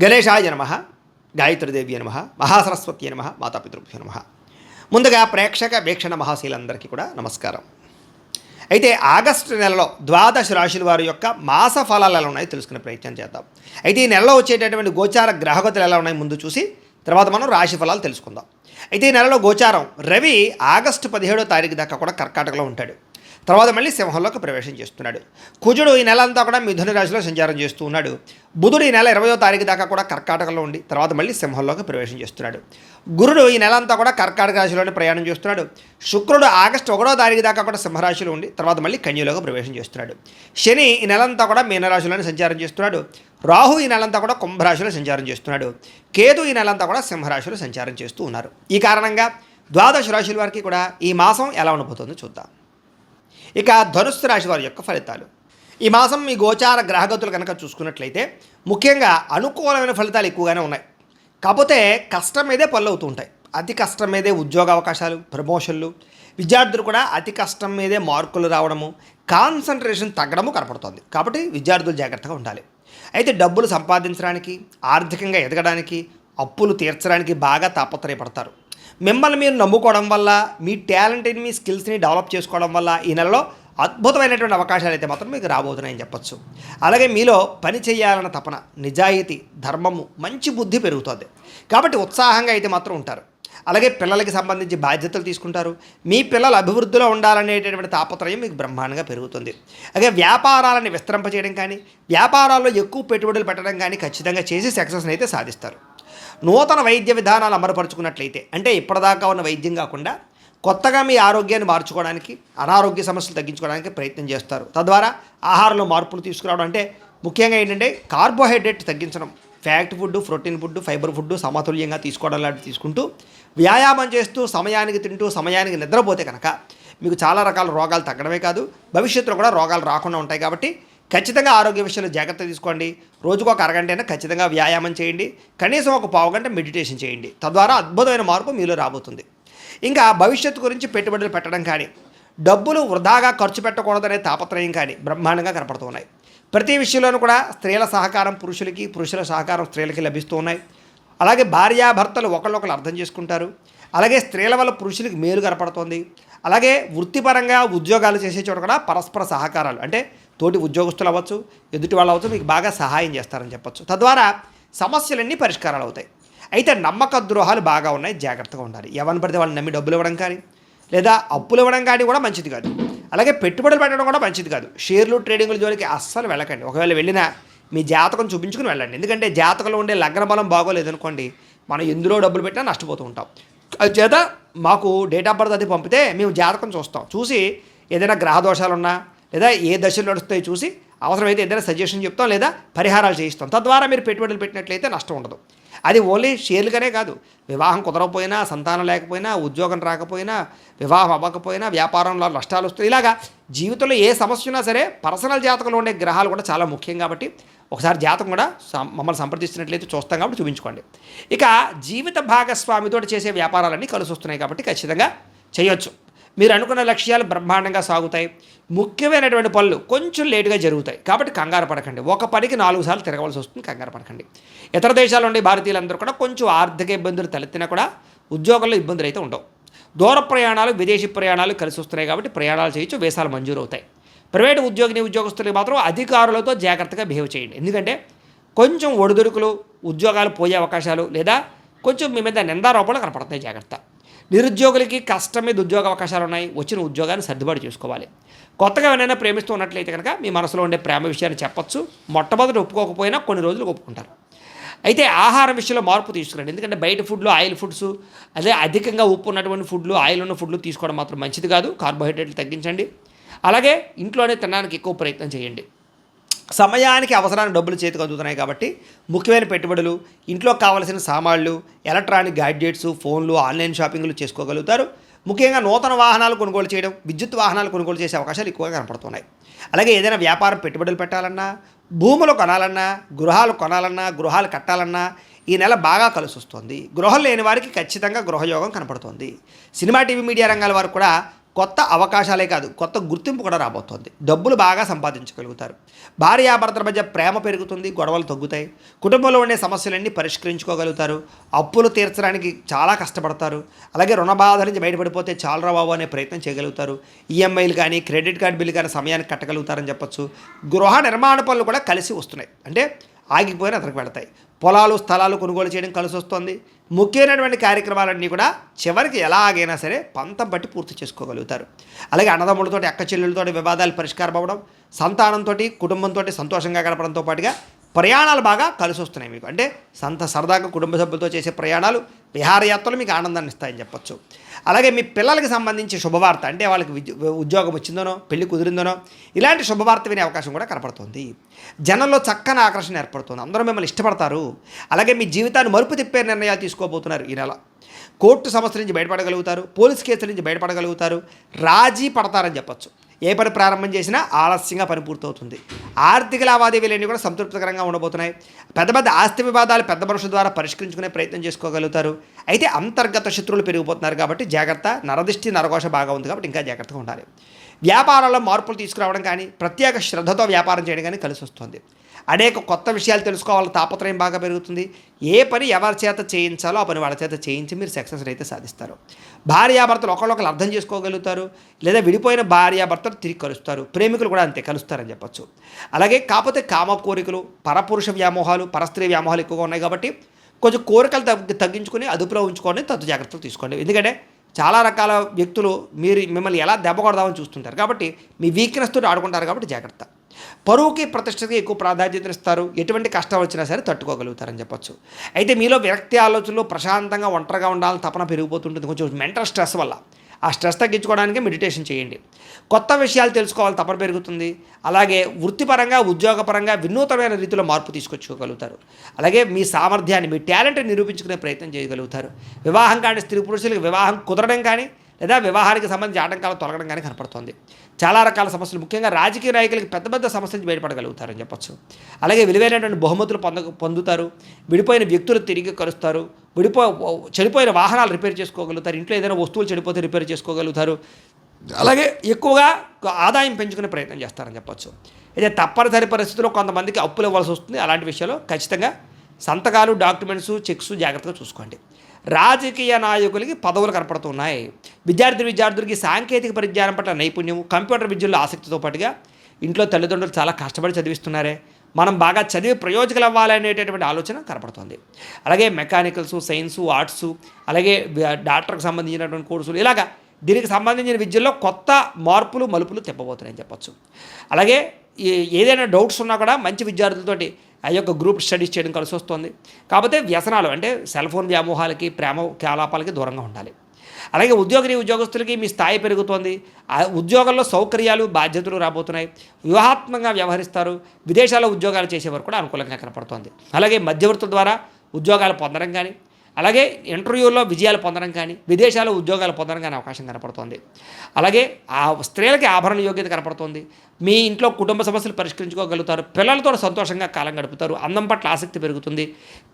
గణేశాయ నమః, గాయత్రీదేవి నమః, మహాసరస్వతి నమః, మాతాపితృభ్యో నమః. ముందుగా ప్రేక్షక వీక్షణ మహాశీలందరికీ కూడా నమస్కారం. అయితే ఆగస్టు నెలలో ద్వాదశ రాశుల వారి యొక్క మాస ఫలాలు ఎలా ఉన్నాయో తెలుసుకునే ప్రయత్నం చేద్దాం. అయితే ఈ నెలలో వచ్చేటటువంటి గోచార గ్రహగతులు ఎలా ఉన్నాయి ముందు చూసి తర్వాత మనం రాశి ఫలాలు తెలుసుకుందాం. అయితే ఈ నెలలో గోచారం రవి ఆగస్టు 17వ తారీఖు దాకా కూడా కర్కాటకలో ఉంటాడు. తర్వాత మళ్ళీ సింహంలోకి ప్రవేశం చేస్తున్నాడు. కుజుడు ఈ నెల అంతా కూడా మిథున రాశిలో సంచారం చేస్తూ ఉన్నాడు. బుధుడు ఈ నెల 20వ తారీఖు దాకా కూడా కర్కాటకలో ఉండి తర్వాత మళ్ళీ సింహంలోకి ప్రవేశం చేస్తున్నాడు. గురుడు ఈ నెల అంతా కూడా కర్కాటక రాశిలోనే ప్రయాణం చేస్తున్నాడు. శుక్రుడు ఆగస్టు 1వ తారీఖు దాకా కూడా సింహరాశిలో ఉండి తర్వాత మళ్ళీ కన్యలోకి ప్రవేశం చేస్తున్నాడు. శని ఈ నెలంతా కూడా మీనరాశిలోనే సంచారం చేస్తున్నాడు. రాహు ఈ నెలంతా కూడా కుంభరాశిలో సంచారం చేస్తున్నాడు. కేతు ఈ నెలంతా కూడా సింహరాశిలో సంచారం చేస్తూ ఉన్నారు. ఈ కారణంగా ద్వాదశ రాశుల వారికి కూడా ఈ మాసం ఎలా ఉండబోతుందో చూద్దాం. ఇక ధనుస్సు రాశి వారి యొక్క ఫలితాలు. ఈ మాసం మీ గోచార గ్రహగతులు కనుక చూసుకున్నట్లయితే ముఖ్యంగా అనుకూలమైన ఫలితాలు ఎక్కువగానే ఉన్నాయి. కాకపోతే కష్టం మీదే పనులు అవుతూ ఉంటాయి. అతి కష్టం మీదే ఉద్యోగ అవకాశాలు, ప్రమోషన్లు, విద్యార్థులు కూడా అతి కష్టం మీదే మార్కులు రావడము, కాన్సన్ట్రేషన్ తగ్గడము కనపడుతుంది. కాబట్టి విద్యార్థులు జాగ్రత్తగా ఉండాలి. అయితే డబ్బులు సంపాదించడానికి, ఆర్థికంగా ఎదగడానికి, అప్పులు తీర్చడానికి బాగా తాపత్రయపడతారు. మిమ్మల్ని మీరు నమ్ముకోవడం వల్ల, మీ టాలెంట్ని, మీ స్కిల్స్ని డెవలప్ చేసుకోవడం వల్ల ఈ నెలలో అద్భుతమైనటువంటి అవకాశాలు అయితే మాత్రం మీకు రాబోతున్నాయని చెప్పచ్చు. అలాగే మీలో పని చేయాలన్న తపన, నిజాయితీ, ధర్మము, మంచి బుద్ధి పెరుగుతుంది. కాబట్టి ఉత్సాహంగా అయితే మాత్రం ఉంటారు. అలాగే పిల్లలకి సంబంధించి బాధ్యతలు తీసుకుంటారు. మీ పిల్లలు అభివృద్ధిలో ఉండాలనేటటువంటి తాపత్రయం మీకు బ్రహ్మాండంగా పెరుగుతుంది. అలాగే వ్యాపారాలను విస్తరింపచేయడం కానీ, వ్యాపారాల్లో ఎక్కువ పెట్టుబడులు పెట్టడం కానీ ఖచ్చితంగా చేసి సక్సెస్ని అయితే సాధిస్తారు. నూతన వైద్య విధానాలు అమలుపరుచుకున్నట్లయితే, అంటే ఇప్పటిదాకా ఉన్న వైద్యం కాకుండా కొత్తగా మీ ఆరోగ్యాన్ని మార్చుకోవడానికి, అనారోగ్య సమస్యలు తగ్గించుకోవడానికి ప్రయత్నం చేస్తారు. తద్వారా ఆహారంలో మార్పులు తీసుకురావడం, అంటే ముఖ్యంగా ఏంటంటే కార్బోహైడ్రేట్ తగ్గించడం, fact food, protein food, fibre food సమతుల్యంగా తీసుకోవడం లాంటివి తీసుకుంటూ వ్యాయామం చేస్తూ సమయానికి తింటూ సమయానికి నిద్రపోతే కనుక మీకు చాలా రకాల రోగాలు తగ్గడమే కాదు, భవిష్యత్తులో కూడా రోగాలు రాకుండా ఉంటాయి. కాబట్టి ఖచ్చితంగా ఆరోగ్య విషయంలో జాగ్రత్త తీసుకోండి. రోజుకు ఒక అరగంటైనా ఖచ్చితంగా వ్యాయామం చేయండి. కనీసం ఒక పావుగంట మెడిటేషన్ చేయండి. తద్వారా అద్భుతమైన మార్పు మీలో రాబోతుంది. ఇంకా భవిష్యత్తు గురించి పెట్టుబడులు పెట్టడం కానీ, డబ్బులు వృధాగా ఖర్చు పెట్టకూడదనే తాపత్రయం కానీ బ్రహ్మాండంగా కనపడుతూ ఉన్నాయి. ప్రతి విషయంలోనూ కూడా స్త్రీల సహకారం పురుషులకి, పురుషుల సహకారం స్త్రీలకి లభిస్తూ ఉన్నాయి. అలాగే భార్యాభర్తలు ఒకళ్ళొకళ్ళు అర్థం చేసుకుంటారు. అలాగే స్త్రీల వల్ల పురుషులకి మేలు కనపడుతుంది. అలాగే వృత్తిపరంగా ఉద్యోగాలు చేసే చోట కూడా పరస్పర సహకారాలు, అంటే తోటి ఉద్యోగస్తులు అవ్వచ్చు, ఎదుటి వాళ్ళు అవ్వచ్చు, మీకు బాగా సహాయం చేస్తారని చెప్పచ్చు. తద్వారా సమస్యలన్నీ పరిష్కారాలు అవుతాయి. అయితే నమ్మక ద్రోహాలు బాగా ఉన్నాయి, జాగ్రత్తగా ఉండాలి. ఎవరిని పడితే వాళ్ళని నమ్మి డబ్బులు ఇవ్వడం కానీ, లేదా అప్పులు ఇవ్వడం కానీ కూడా మంచిది కాదు. అలాగే పెట్టుబడులు పెట్టడం కూడా మంచిది కాదు. షేర్లు, ట్రేడింగ్ల జోలికి అస్సలు వెళ్ళకండి. ఒకవేళ వెళ్ళినా మీ జాతకం చూపించుకుని వెళ్ళండి. ఎందుకంటే జాతకంలో ఉండే లగ్న బలం బాగోలేదనుకోండి, మనం ఎందులో డబ్బులు పెట్టినా నష్టపోతూ ఉంటాం. అది చేత మాకు డేట్ ఆఫ్ బర్త్ అది పంపితే మేము జాతకం చూస్తాం. చూసి ఏదైనా గ్రహ దోషాలు ఉన్నా, లేదా ఏ దశలు నడుస్తాయో చూసి అవసరమైతే ఏదైనా సజెషన్ చెప్తాం, లేదా పరిహారాలు చేయిస్తాం. తద్వారా మీరు పెట్టుబడులు పెట్టినట్లయితే నష్టం ఉండదు. అది ఓన్లీ షేర్లుగానే కాదు, వివాహం కుదరకపోయినా, సంతానం లేకపోయినా, ఉద్యోగం రాకపోయినా, వివాహం అవ్వకపోయినా, వ్యాపారంలో నష్టాలు వస్తాయి. ఇలాగా జీవితంలో ఏ సమస్య ఉన్నా సరే పర్సనల్ జాతకంలో ఉండే గ్రహాలు కూడా చాలా ముఖ్యం. కాబట్టి ఒకసారి జాతకం కూడా మమ్మల్ని సంప్రదిస్తున్నట్లయితే చూస్తాం కాబట్టి చూపించుకోండి. ఇక జీవిత భాగస్వామితో చేసే వ్యాపారాలన్నీ కలిసి వస్తున్నాయి కాబట్టి ఖచ్చితంగా చేయొచ్చు. మీరు అనుకున్న లక్ష్యాలు బ్రహ్మాండంగా సాగుతాయి. ముఖ్యమైనటువంటి పనులు కొంచెం లేటుగా జరుగుతాయి కాబట్టి కంగారు పడకండి. ఒక పనికి 4 సార్లు తిరగవలసి వస్తుంది, కంగారు పడకండి. ఇతర దేశాల్లో ఉండే భారతీయులందరూ కూడా కొంచెం ఆర్థిక ఇబ్బందులు తలెత్తినా కూడా ఉద్యోగంలో ఇబ్బందులు అయితే ఉండవు. దూర ప్రయాణాలు, విదేశీ ప్రయాణాలు కలిసి వస్తున్నాయి కాబట్టి ప్రయాణాలు చేయొచ్చు, వీసాలు మంజూరు అవుతాయి. ప్రైవేటు ఉద్యోగస్తులకు మాత్రం అధికారులతో జాగ్రత్తగా బిహేవ్ చేయండి. ఎందుకంటే కొంచెం ఒడిదుడుకులు, ఉద్యోగాలు పోయే అవకాశాలు, లేదా కొంచెం మీ మీద నిందారోపణలు కనపడుతున్నాయి, జాగ్రత్త. నిరుద్యోగులకి కష్టం మీద ఉద్యోగ అవకాశాలు ఉన్నాయి. వచ్చిన ఉద్యోగాన్ని సర్దుబాటు చేసుకోవాలి. కొత్తగా ఎవరైనా ప్రేమిస్తూ ఉన్నట్లయితే కనుక మీ మనసులో ఉండే ప్రేమ విషయాన్ని చెప్పచ్చు. మొట్టమొదటి ఒప్పుకోకపోయినా కొన్ని రోజులు ఒప్పుకుంటారు. అయితే ఆహారం విషయంలో మార్పు తీసుకురండి. ఎందుకంటే బయట ఫుడ్లు, ఆయిల్ ఫుడ్స్, అదే అధికంగా ఉప్పు ఉన్నటువంటి ఫుడ్లు, ఆయిల్ ఉన్న ఫుడ్లు తీసుకోవడం మాత్రం మంచిది కాదు. కార్బోహైడ్రేట్లు తగ్గించండి. అలాగే ఇంట్లోనే తినడానికి ఎక్కువ ప్రయత్నం చేయండి. సమయానికి అవసరానికి డబ్బులు చేతికి అందుతున్నాయి కాబట్టి ముఖ్యమైన పెట్టుబడులు, ఇంట్లో కావలసిన సామాన్లు, ఎలక్ట్రానిక్ గ్యాడ్జెట్స్, ఫోన్లు, ఆన్లైన్ షాపింగ్లు చేసుకోగలుగుతారు. ముఖ్యంగా నూతన వాహనాలు కొనుగోలు చేయడం, విద్యుత్ వాహనాలు కొనుగోలు చేసే అవకాశాలు ఎక్కువగా కనపడుతున్నాయి. అలాగే ఏదైనా వ్యాపారం పెట్టుబడులు పెట్టాలన్నా, భూములు కొనాలన్నా, గృహాలు కొనాలన్నా, గృహాలు కట్టాలన్నా ఈ నెల బాగా కలిసి వస్తుంది. గృహం లేని వారికి ఖచ్చితంగా గృహయోగం కనపడుతుంది. సినిమా, టీవీ, మీడియా రంగాల వారు కూడా కొత్త అవకాశాలే కాదు, కొత్త గుర్తింపు కూడా రాబోతోంది. డబ్బులు బాగా సంపాదించగలుగుతారు. భార్యాభర్తల మధ్య ప్రేమ పెరుగుతుంది, గొడవలు తగ్గుతాయి. కుటుంబంలో ఉండే సమస్యలన్నీ పరిష్కరించుకోగలుగుతారు. అప్పులు తీర్చడానికి చాలా కష్టపడతారు. అలాగే రుణ బాధ నుంచి బయటపడిపోతే చాలురా బాబు అనే ప్రయత్నం చేయగలుగుతారు. ఈఎంఐలు కానీ క్రెడిట్ కార్డు బిల్లు కానీ సమయానికి కట్టగలుగుతారని చెప్పొచ్చు. గృహ నిర్మాణ పనులు కూడా కలిసి వస్తున్నాయి, అంటే ఆగిపోయిన అతనికి వెళతాయి. పొలాలు స్థలాలు కొనుగోలు చేయడం కలిసి వస్తుంది. ముఖ్యమైనటువంటి కార్యక్రమాలన్నీ కూడా చివరికి ఎలాగైనా సరే పంతం బట్టి పూర్తి చేసుకోగలుగుతారు. అలాగే అన్నదమ్ములతో అక్క చెల్లెలతో వివాదాలు పరిష్కారం అవ్వడం, సంతానంతో కుటుంబంతో సంతోషంగా గడపడంతో పాటుగా ప్రయాణాలు బాగా కలిసి వస్తున్నాయి మీకు. అంటే సరదాగా కుటుంబ సభ్యులతో చేసే ప్రయాణాలు, విహారయాత్రలు మీకు ఆనందాన్ని ఇస్తాయని చెప్పొచ్చు. అలాగే మీ పిల్లలకి సంబంధించి శుభవార్త, అంటే వాళ్ళకి ఉద్యోగం వచ్చిందనో పెళ్లి కుదిరిందనో ఇలాంటి శుభవార్త వినే అవకాశం కూడా కనపడుతుంది. జనంలో చక్కని ఆకర్షణ ఏర్పడుతుంది. అందరూ మిమ్మల్ని ఇష్టపడతారు. అలాగే మీ జీవితాన్ని మలుపు తిప్పే నిర్ణయాలు తీసుకోబోతున్నారు ఈ నెల. కోర్టు సమస్యల నుంచి బయటపడగలుగుతారు. పోలీస్ కేసుల నుంచి బయటపడగలుగుతారు. రాజీ పడతారని చెప్పొచ్చు. ఏ పని ప్రారంభం చేసినా ఆలస్యంగా పని పూర్తవుతుంది. ఆర్థిక లావాదేవీలన్నీ కూడా సంతృప్తికరంగా ఉండబోతున్నాయి. పెద్ద పెద్ద ఆస్తి వివాదాలు పెద్ద మనుషుల ద్వారా పరిష్కరించుకునే ప్రయత్నం చేసుకోగలుగుతారు. అయితే అంతర్గత శత్రువులు పెరిగిపోతున్నారు కాబట్టి జాగ్రత్త. నరదిష్టి నరఘోష బాగా ఉంది కాబట్టి ఇంకా జాగ్రత్తగా ఉండాలి. వ్యాపారాల్లో మార్పులు తీసుకురావడం కానీ ప్రత్యేక శ్రద్ధతో వ్యాపారం చేయడం కానీ కలిసి వస్తుంది. అనేక కొత్త విషయాలు తెలుసుకోవాలని తాపత్రయం బాగా పెరుగుతుంది. ఏ పని ఎవరి చేత చేయించాలో ఆ పని వాళ్ళ చేత చేయించి మీరు సక్సెస్ అయితే సాధిస్తారు. భార్యాభర్తలు ఒకళ్ళొకరు అర్థం చేసుకోగలుగుతారు. లేదా విడిపోయిన భార్యాభర్తలు తిరిగి కలుస్తారు. ప్రేమికులు కూడా అంతే కలుస్తారని చెప్పొచ్చు. అలాగే కాకపోతే కామ కోరికలు, పరపురుష వ్యామోహాలు, పరస్త్రీ వ్యామోహాలు ఎక్కువగా ఉన్నాయి కాబట్టి కొంచెం కోరికలు తగ్గించుకొని అదుపులో ఉంచుకొని తగు జాగ్రత్తలు తీసుకోండి. ఎందుకంటే చాలా రకాల వ్యక్తులు మిమ్మల్ని ఎలా దెబ్బ కొడదామని చూస్తుంటారు కాబట్టి మీ వీక్నెస్ తోటి ఆడుకుంటారు కాబట్టి జాగ్రత్త. పరువుకి ప్రతిష్టకి ఎక్కువ ప్రాధాన్యత ఇస్తారు. ఎటువంటి కష్టం వచ్చినా సరే తట్టుకోగలుగుతారని చెప్పొచ్చు. అయితే మీలో విరక్తి ఆలోచనలు, ప్రశాంతంగా ఒంటరిగా ఉండాలని తపన పెరిగిపోతుంటుంది కొంచెం మెంటల్ స్ట్రెస్ వల్ల. ఆ స్ట్రెస్ తగ్గించుకోవడానికి మెడిటేషన్ చేయండి. కొత్త విషయాలు తెలుసుకోవాలి తపన పెరుగుతుంది. అలాగే వృత్తిపరంగా ఉద్యోగపరంగా వినూతనమైన రీతిలో మార్పు తీసుకొచ్చుకోగలుగుతారు. అలాగే మీ సామర్థ్యాన్ని, మీ టాలెంట్ని నిరూపించుకునే ప్రయత్నం చేయగలుగుతారు. వివాహం కాని స్త్రీ పురుషులకు వివాహం కుదరడం కానీ లేదా వివాహానికి సంబంధించి ఆటంకాలు తొలగడం కానీ కనపడుతుంది. చాలా రకాల సమస్యలు, ముఖ్యంగా రాజకీయ నాయకులకి పెద్ద పెద్ద సమస్యల నుంచి బయటపడగలుగుతారని చెప్పొచ్చు. అలాగే విలువైనటువంటి బహుమతులు పొందుతారు. విడిపోయిన వ్యక్తులు తిరిగి కలుస్తారు. చెడిపోయిన వాహనాలు రిపేర్ చేసుకోగలుగుతారు. ఇంట్లో ఏదైనా వస్తువులు చెడిపోతే రిపేర్ చేసుకోగలుగుతారు. అలాగే ఎక్కువగా ఆదాయం పెంచుకునే ప్రయత్నం చేస్తారని చెప్పొచ్చు. అయితే తప్పనిసరి పరిస్థితుల్లో కొంతమందికి అప్పులు ఇవ్వాల్సి వస్తుంది. అలాంటి విషయాల్లో ఖచ్చితంగా సంతకాలు, డాక్యుమెంట్స్, చెక్స్ జాగ్రత్తగా చూసుకోండి. రాజకీయ నాయకులకి పదవులు కనపడుతున్నాయి. విద్యార్థులకి సాంకేతిక పరిజ్ఞానం పట్ల నైపుణ్యం, కంప్యూటర్ విద్యల్లో ఆసక్తితో పాటుగా ఇంట్లో తల్లిదండ్రులు చాలా కష్టపడి చదివిస్తున్నారే, మనం బాగా చదివి ప్రయోజకులు అవ్వాలనేటటువంటి ఆలోచన కనపడుతుంది. అలాగే మెకానికల్స్, సైన్స్, ఆర్ట్స్, అలాగే డాక్టర్కి సంబంధించినటువంటి కోర్సులు, ఇలాగా దీనికి సంబంధించిన విద్యల్లో కొత్త మార్పులు మలుపులు తిప్పబోతున్నాయని చెప్పొచ్చు. అలాగే ఏదైనా డౌట్స్ ఉన్నా కూడా మంచి విద్యార్థులతోటి ఆ యొక్క గ్రూప్ స్టడీస్ చేయడం కలిసి వస్తుంది. కాకపోతే వ్యసనాలు, అంటే సెల్ ఫోన్ వ్యామోహాలకి, ప్రేమ కలాపాలకి దూరంగా ఉండాలి. అలాగే ఉద్యోగస్తులకి మీ స్థాయి పెరుగుతోంది. ఆ ఉద్యోగంలో సౌకర్యాలు, బాధ్యతలు రాబోతున్నాయి. వ్యూహాత్మకంగా వ్యవహరిస్తారు. విదేశాల్లో ఉద్యోగాలు చేసేవారు కూడా అనుకూలంగా కనపడుతోంది. అలాగే మధ్యవర్తుల ద్వారా ఉద్యోగాలు పొందడం కానీ, అలాగే ఇంటర్వ్యూల్లో విజయాలు పొందడం కానీ, విదేశాల్లో ఉద్యోగాలు పొందడం కానీ అవకాశం కనపడుతోంది. అలాగే ఆ స్త్రీలకి ఆభరణ యోగ్యత కనపడుతోంది. మీ ఇంట్లో కుటుంబ సమస్యలు పరిష్కరించుకోగలుగుతారు. పిల్లలతో సంతోషంగా కాలం గడుపుతారు. అందం పట్ల ఆసక్తి పెరుగుతుంది.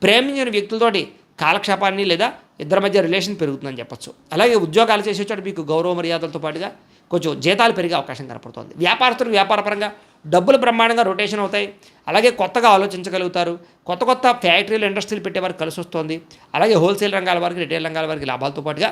ప్రేమించిన వ్యక్తులతోటి కాలక్షేపాన్ని లేదా ఇద్దరి మధ్య రిలేషన్ పెరుగుతుందని చెప్పొచ్చు. అలాగే ఉద్యోగాలు చేసే చోట మీకు గౌరవ మర్యాదలతో పాటుగా కొంచెం జీతాలు పెరిగే అవకాశం కనపడుతుంది. వ్యాపారస్తులకు వ్యాపారపరంగా డబ్బులు బ్రహ్మాండంగా రొటేషన్ అవుతాయి. అలాగే కొత్తగా ఆలోచించగలుగుతారు. కొత్త ఫ్యాక్టరీలు, ఇండస్ట్రీలు పెట్టేవారికి కలిసి వస్తుంది. అలాగే హోల్సేల్ రంగాల వారికి, రిటైల్ రంగాల వారికి లాభాలతో పాటుగా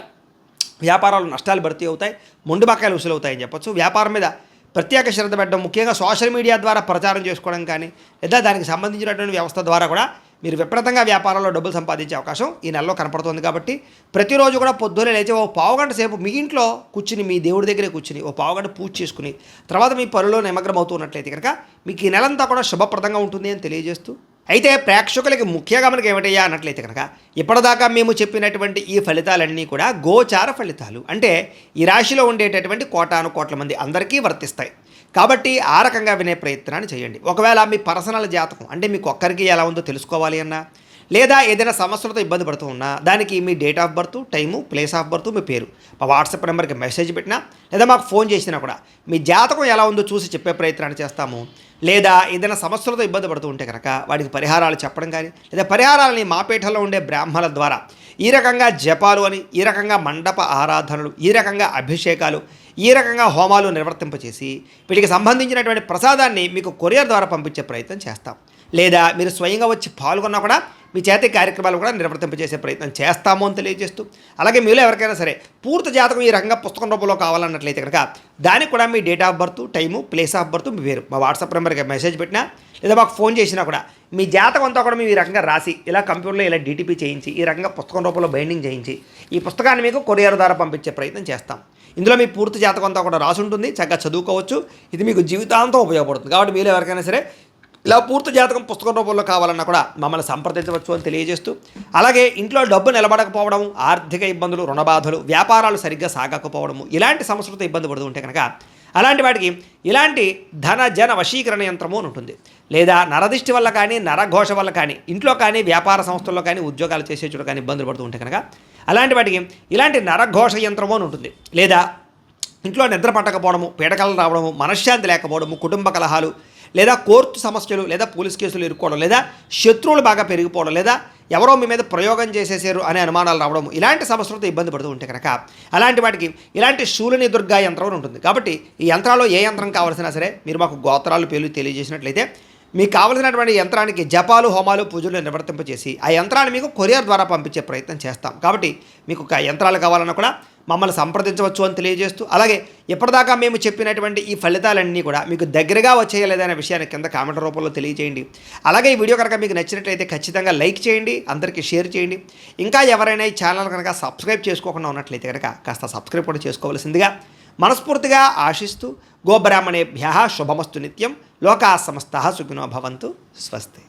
వ్యాపారాలు నష్టాలు భర్తీ అవుతాయి. మొండి బకాయిలు వసూలవుతాయని చెప్పొచ్చు. వ్యాపారం మీద ప్రత్యేక శ్రద్ధ పెట్టడం, ముఖ్యంగా సోషల్ మీడియా ద్వారా ప్రచారం చేసుకోవడం కానీ, లేదా దానికి సంబంధించినటువంటి వ్యవస్థ ద్వారా కూడా మీరు విపరీతంగా వ్యాపారంలో డబ్బులు సంపాదించే అవకాశం ఈ నెలలో కనపడుతుంది. కాబట్టి ప్రతిరోజు కూడా పొద్దున్నే లేచి ఓ పావుగంట సేపు మీ ఇంట్లో కూర్చుని, మీ దేవుడి దగ్గరే కూర్చుని ఓ పావుగంట పూజ చేసుకుని తర్వాత మీ పనుల్లో నిమగ్నం అవుతున్నట్లయితే కనుక మీకు ఈ నెలంతా కూడా శుభప్రదంగా ఉంటుంది అని తెలియజేస్తూ, అయితే ప్రేక్షకులకి ముఖ్యంగా మనకి ఏమిటయ్యా అన్నట్లయితే కనుక ఇప్పటిదాకా మేము చెప్పినటువంటి ఈ ఫలితాలన్నీ కూడా గోచార ఫలితాలు, అంటే ఈ రాశిలో ఉండేటటువంటి కోటాను కోట్ల మంది అందరికీ వర్తిస్తాయి. కాబట్టి ఆ రకంగా వినే ప్రయత్నాన్ని చేయండి. ఒకవేళ మీ పర్సనల్ జాతకం, అంటే మీకు ఒక్కరికి ఎలా ఉందో తెలుసుకోవాలి అన్నా, లేదా ఏదైనా సమస్యలతో ఇబ్బంది పడుతూ ఉన్నా, దానికి మీ date of birth, time, place of birth, మీ పేరు మా వాట్సాప్ నెంబర్కి మెసేజ్ పెట్టినా, లేదా మాకు ఫోన్ చేసినా కూడా మీ జాతకం ఎలా ఉందో చూసి చెప్పే ప్రయత్నాన్ని చేస్తాము. లేదా ఏదైనా సమస్యలతో ఇబ్బంది పడుతూ ఉంటే కనుక వాటికి పరిహారాలు చెప్పడం కానీ, లేదా పరిహారాలని మా పీఠంలో ఉండే బ్రాహ్మణుల ద్వారా ఈ రకంగా జపాలు అని, ఈ రకంగా మండప ఆరాధనలు, ఈ రకంగా అభిషేకాలు, ఈ రకంగా హోమాలు నిర్వర్తింపచేసి వీటికి సంబంధించినటువంటి ప్రసాదాన్ని మీకు కొరియర్ ద్వారా పంపించే ప్రయత్నం చేస్తాం. లేదా మీరు స్వయంగా వచ్చి పాల్గొన్నా కూడా మీ చేతి కార్యక్రమాలు కూడా నిర్వర్తింపజేసే ప్రయత్నం చేస్తాము అని తెలియజేస్తూ, అలాగే మీలో ఎవరికైనా సరే పూర్తి జాతకం ఈ రకంగా పుస్తకం రూపంలో కావాలన్నట్లయితే కనుక దానికి కూడా మీ date of birth, time, place of birth మీ పేరు మా వాట్సాప్ నెంబర్కి మెసేజ్ పెట్టినా లేదా మాకు ఫోన్ చేసినా కూడా మీ జాతకం అంతా కూడా మేము ఈ రకంగా రాసి ఇలా కంప్యూటర్లో ఇలా డీటీపీ చేయించి ఈ రకంగా పుస్తకం రూపంలో బైండింగ్ చేయించి ఈ పుస్తకాన్ని మీకు కొరియర్ ద్వారా పంపించే ప్రయత్నం చేస్తాం. ఇందులో మీ పూర్తి జాతకం అంతా కూడా రాసి ఉంటుంది, చక్కగా చదువుకోవచ్చు. ఇది మీకు జీవితాంతం ఉపయోగపడుతుంది. కాబట్టి మీరు ఎవరికైనా సరే ఇలా పూర్తి జాతకం పుస్తకం రూపంలో కావాలన్నా కూడా మమ్మల్ని సంప్రదించవచ్చు అని తెలియజేస్తూ, అలాగే ఇంట్లో డబ్బు నిలబడకపోవడం, ఆర్థిక ఇబ్బందులు, రుణబాధలు, వ్యాపారాలు సరిగ్గా సాగకపోవడము, ఇలాంటి సమస్యలతో ఇబ్బంది పడుతూ ఉంటే కనుక అలాంటి వాటికి ఇలాంటి ధన జన వశీకరణ యంత్రము అని ఉంటుంది. లేదా నరదిష్టి వల్ల కానీ, నరఘోష వల్ల కానీ, ఇంట్లో కానీ, వ్యాపార సంస్థల్లో కానీ, ఉద్యోగాలు చేసే చోట కానీ ఇబ్బందులు పడుతూ ఉంటే కనుక అలాంటి వాటికి ఇలాంటి నరఘోష యంత్రము అని ఉంటుంది. లేదా ఇంట్లో నిద్ర పట్టకపోవడము, పీడకలు రావడము, మనశ్శాంతి లేకపోవడము, కుటుంబ కలహాలు, లేదా కోర్టు సమస్యలు, లేదా పోలీస్ కేసులు ఇరుక్కోవడం, లేదా శత్రువులు బాగా పెరిగిపోవడం, లేదా ఎవరో మీ మీద ప్రయోగం చేసేసారు అనే అనుమానాలు రావడం, ఇలాంటి సమస్యలతో ఇబ్బంది పడుతూ ఉంటే కనుక అలాంటి వాటికి ఇలాంటి శూలిని దుర్గా యంత్రం అని ఉంటుంది. కాబట్టి ఈ యంత్రాల్లో ఏ యంత్రం కావాల్సినా సరే మీరు మాకు గోత్రాలు పేర్లు తెలియజేసినట్లయితే మీకు కావలసినటువంటి యంత్రానికి జపాలు, హోమాలు, పూజలు నిర్వర్తింపచేసి ఆ యంత్రాన్ని మీకు కొరియర్ ద్వారా పంపించే ప్రయత్నం చేస్తాం. కాబట్టి మీకు ఒక యంత్రాలు కావాలన్నా కూడా మమ్మల్ని సంప్రదించవచ్చు అని తెలియజేస్తూ, అలాగే ఇప్పటిదాకా మేము చెప్పినటువంటి ఈ ఫలితాలన్నీ కూడా మీకు దగ్గరగా వచ్చేయలేదనే విషయాన్ని కింద కామెంట్ రూపంలో తెలియజేయండి. అలాగే ఈ వీడియో కనుక మీకు నచ్చినట్లయితే ఖచ్చితంగా లైక్ చేయండి, అందరికీ షేర్ చేయండి. ఇంకా ఎవరైనా ఈ ఛానల్ కనుక సబ్స్క్రైబ్ చేసుకోకుండా ఉన్నట్లయితే కనుక కాస్త సబ్స్క్రైబ్ కూడా చేసుకోవాల్సిందిగా మనస్ఫూర్తిగా ఆశిస్తూ, గోబ్రాహ్మణేభ్యః శుభమస్తు నిత్యం, లోకాः సమస్తాः సుఖినో భవంతు. స్వస్తి.